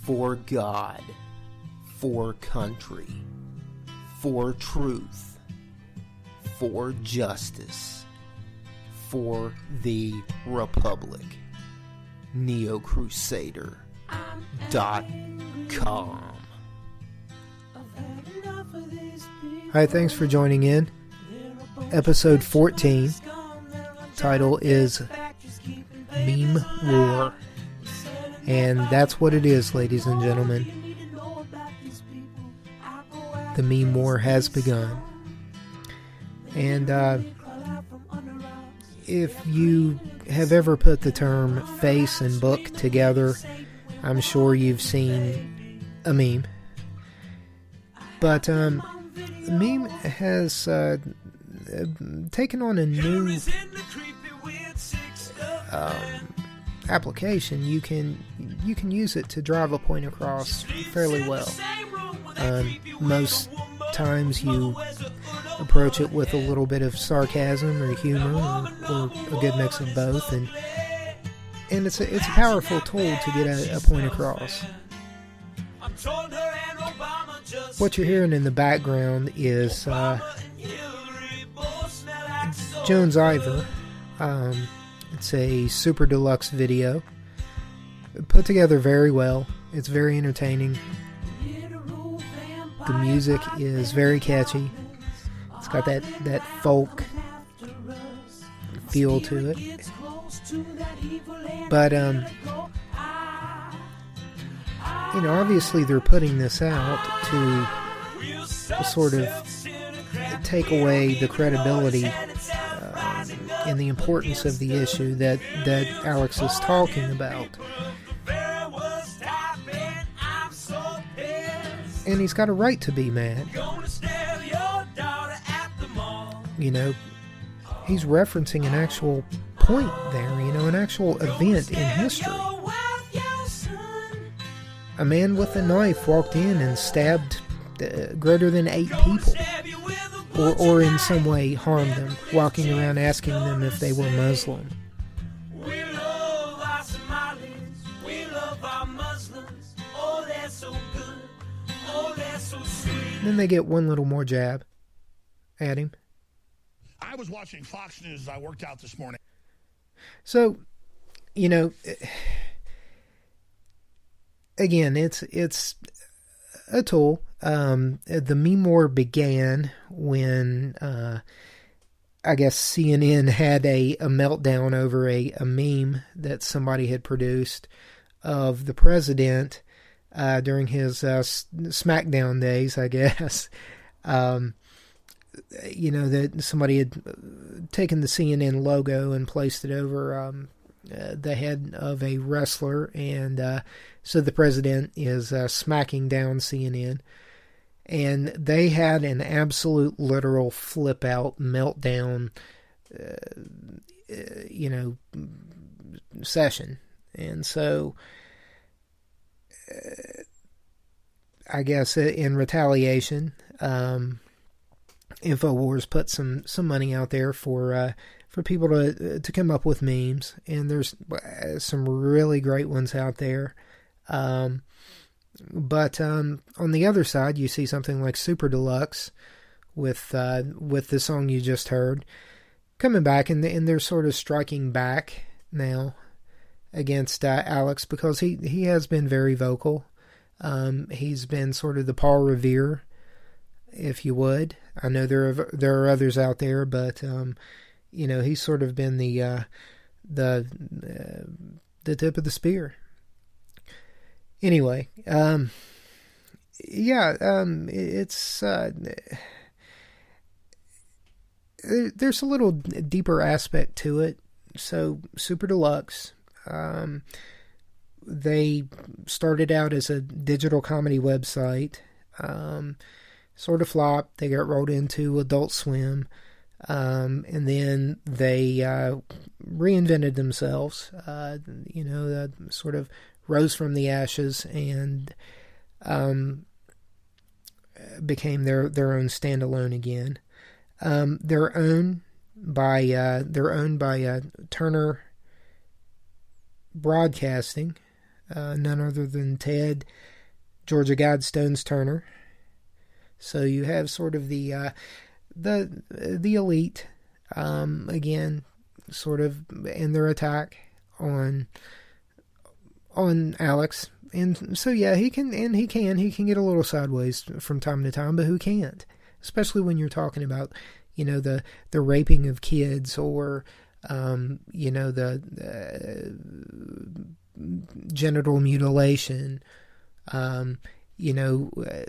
for God, for country, for truth, for justice, for the Republic. NeoCrusader.com. Hi, thanks for joining in. Episode 14. Title is Meme War. And that's what it is, ladies and gentlemen. The meme war has begun. And if you have ever put the term face and book together, I'm sure you've seen a meme. But the meme has taken on a new application. You can use it to drive a point across fairly well. Most times you approach it with a little bit of sarcasm or humor or a good mix of both, and it's a powerful tool to get a point across. What you're hearing in the background is bon-iver. It's a super-deluxe video, put together very well. It's very entertaining. The music is very catchy. It's got that folk feel to it. But, obviously they're putting this out to sort of take away the credibility and the importance of the issue that Alex is talking about. And he's got a right to be mad. He's referencing an actual point there, an actual event in history. A man with a knife walked in and stabbed greater than 8 people. Or in some way harmed them, walking around asking them if they were Muslim. Then they get one little more jab at him. I was watching Fox News as I worked out this morning. So, again, it's a tool. The meme war began when I guess CNN had a meltdown over a meme that somebody had produced of the president during his SmackDown days, I guess. That somebody had taken the CNN logo and placed it over the head of a wrestler, and so the president is smacking down CNN. And they had an absolute literal flip out meltdown, session. And so, I guess in retaliation, InfoWars put some money out there for people to come up with memes. And there's some really great ones out there. But on the other side, you see something like super-deluxe with the song you just heard coming back, and they're sort of striking back now against Alex, because he has been very vocal. He's been sort of the Paul Revere, if you would. I know there are others out there, but he's sort of been the tip of the spear. Anyway, it's there's a little deeper aspect to it. So super-deluxe, they started out as a digital comedy website, sort of flopped. They got rolled into Adult Swim, and then they reinvented themselves, sort of rose from the ashes and became their own standalone again. They're owned by Turner Broadcasting, none other than Ted Georgia Guidestones Turner. So you have sort of the elite, again, sort of in their attack on Alex. And so yeah, he can get a little sideways from time to time, but who can't? Especially when you're talking about, the raping of kids, or the genital mutilation,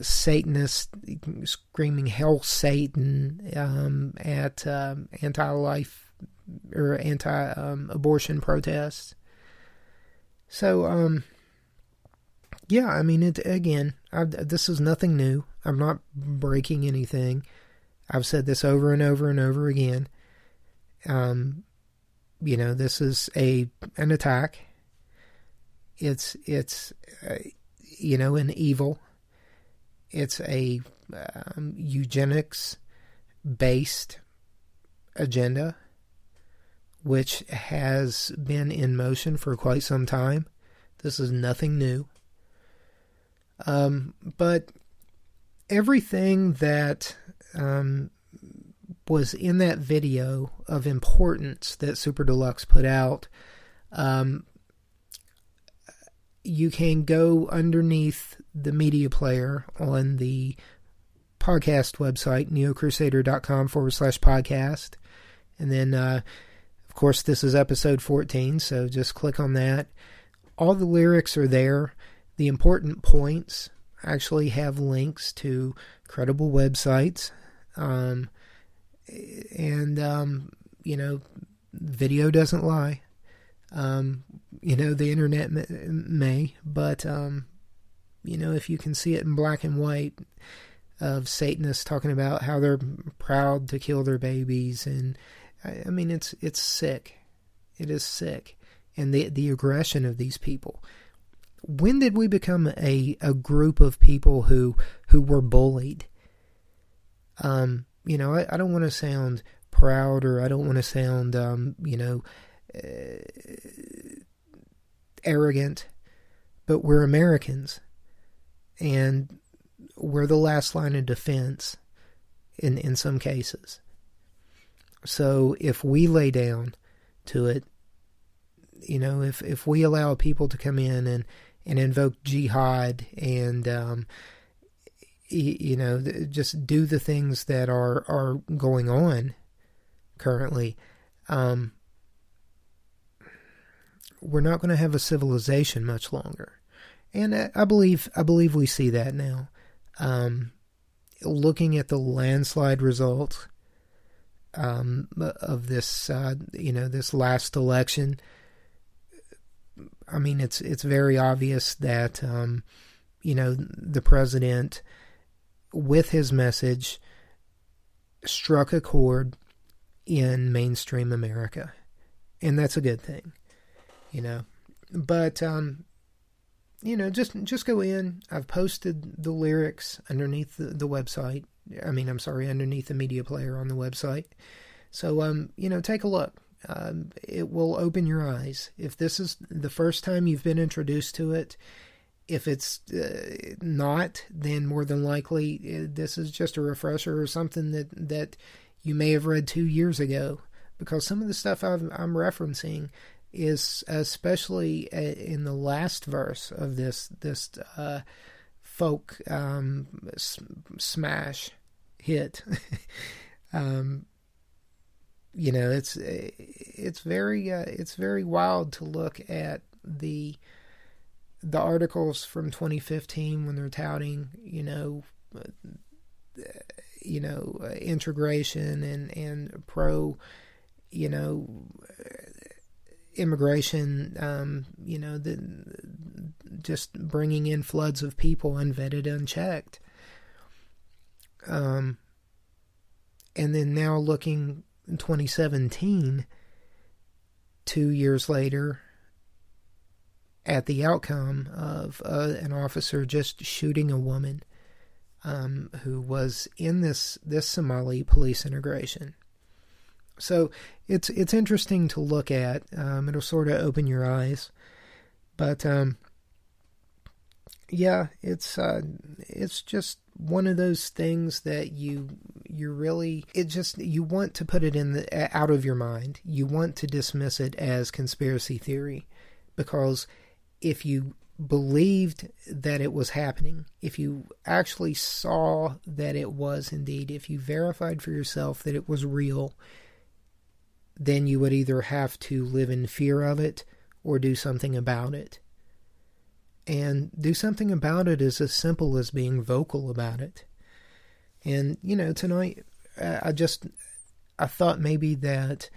Satanists screaming "Hell, Satan" at anti-life or anti-abortion protests. So, yeah, I mean, this is nothing new. I'm not breaking anything. I've said this over and over and over again. This is an attack. It's an evil. It's a eugenics-based agenda, which has been in motion for quite some time. This is nothing new. But everything that was in that video of importance that super-deluxe put out, you can go underneath the media player on the podcast website, neocrusader.com/podcast. And then, of course, this is episode 14, so just click on that. All the lyrics are there. The important points actually have links to credible websites. Video doesn't lie. The internet may, but, if you can see it in black and white of Satanists talking about how they're proud to kill their babies, and I mean, it's sick. It is sick. And the aggression of these people. When did we become a group of people who were bullied? I don't want to sound proud, or I don't want to sound, arrogant, but we're Americans, and we're the last line of defense in some cases. So if we lay down to it, if we allow people to come in and invoke jihad and just do the things that are going on currently, we're not going to have a civilization much longer. And I believe we see that now. Looking at the landslide results of this, this last election, I mean, it's very obvious that, the president, with his message, struck a chord in mainstream America. And that's a good thing, But, just go in. I've posted the lyrics underneath the website. Underneath the media player on the website. So, take a look. It will open your eyes. If this is the first time you've been introduced to it, if it's not, then more than likely this is just a refresher or something that you may have read 2 years ago. Because some of the stuff I'm referencing is especially in the last verse of this folk smash hit. It's very wild to look at the articles from 2015 when they're touting integration and pro immigration, just bringing in floods of people unvetted, unchecked. And then now looking in 2017, 2 years later, at the outcome of an officer just shooting a woman who was in this Somali police integration. So it's interesting to look at. It'll sort of open your eyes. But yeah, it's just one of those things that you really, you want to put it out of your mind. You want to dismiss it as conspiracy theory, because if you believed that it was happening, if you actually saw that it was indeed, if you verified for yourself that it was real, then you would either have to live in fear of it or do something about it. And do something about it is as simple as being vocal about it. And, tonight, I thought maybe that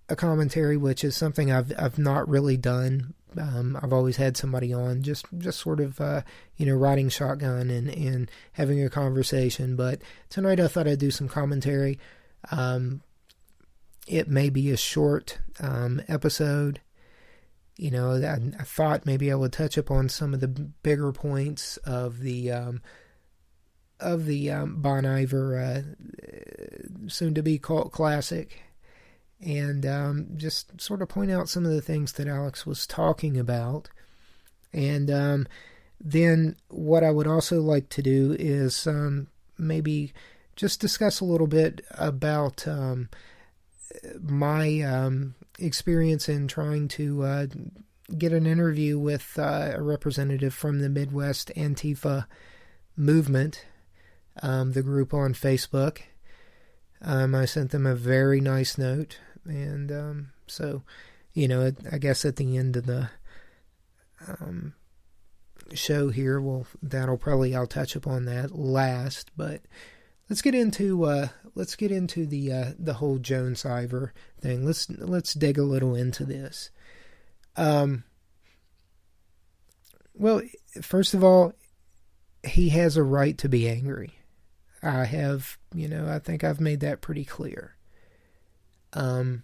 a commentary, which is something I've not really done. I've always had somebody on, just sort of, riding shotgun and having a conversation. But tonight I thought I'd do some commentary. It may be a short episode. I thought maybe I would touch upon some of the bigger points of the bon-iver soon-to-be cult classic, and just sort of point out some of the things that Alex was talking about. And then what I would also like to do is maybe just discuss a little bit about my experience in trying to get an interview with a representative from the Midwest Antifa movement, the group on Facebook. I sent them a very nice note, and so, I guess at the end of the show here, I'll touch upon that last, but let's get into the whole Jones-Iver thing. Let's dig a little into this. Well, first of all, he has a right to be angry. I think I've made that pretty clear. And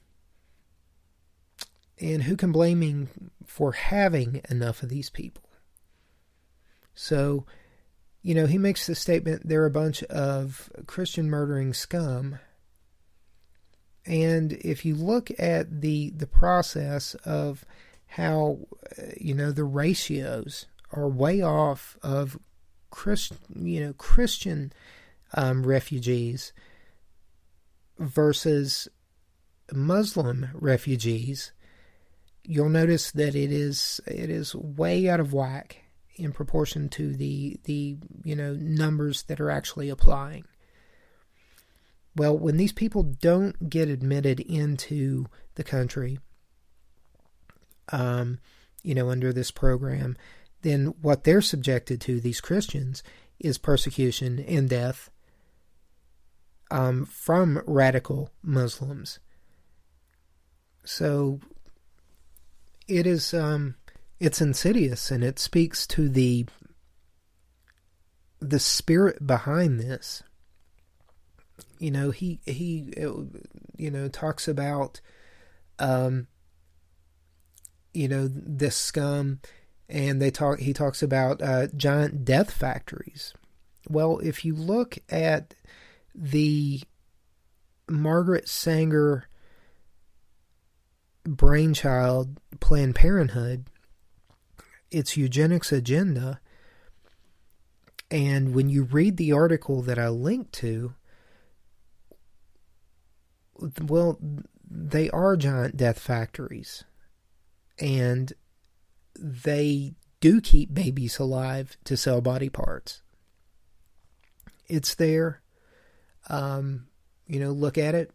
who can blame him for having enough of these people? So, he makes the statement, they're a bunch of Christian murdering scum. And if you look at the process of how, the ratios are way off of Christian refugees versus Muslim refugees, you'll notice that it is way out of whack in proportion to the numbers that are actually applying. Well, when these people don't get admitted into the country, under this program, then what they're subjected to, these Christians, is persecution and death from radical Muslims. So it is it's insidious, and it speaks to the spirit behind this. He talks about this scum, and he talks about giant death factories. Well, if you look at the Margaret Sanger brainchild, Planned Parenthood, its eugenics agenda, and when you read the article that I linked to, well, they are giant death factories, and they do keep babies alive to sell body parts. It's there. Look at it.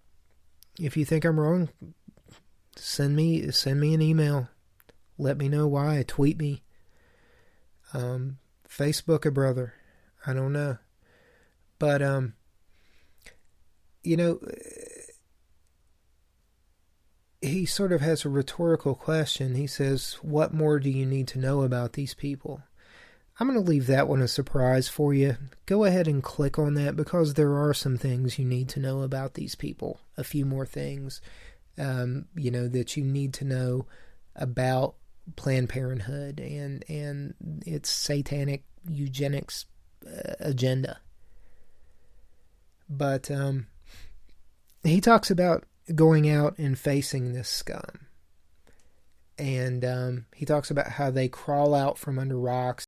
If you think I'm wrong, send me an email. Let me know why. Tweet me. Facebook a brother. I don't know. But, he sort of has a rhetorical question. He says, what more do you need to know about these people? I'm going to leave that one a surprise for you. Go ahead and click on that, because there are some things you need to know about these people. A few more things, that you need to know about Planned Parenthood and its satanic eugenics agenda. But he talks about going out and facing this scum. And he talks about how they crawl out from under rocks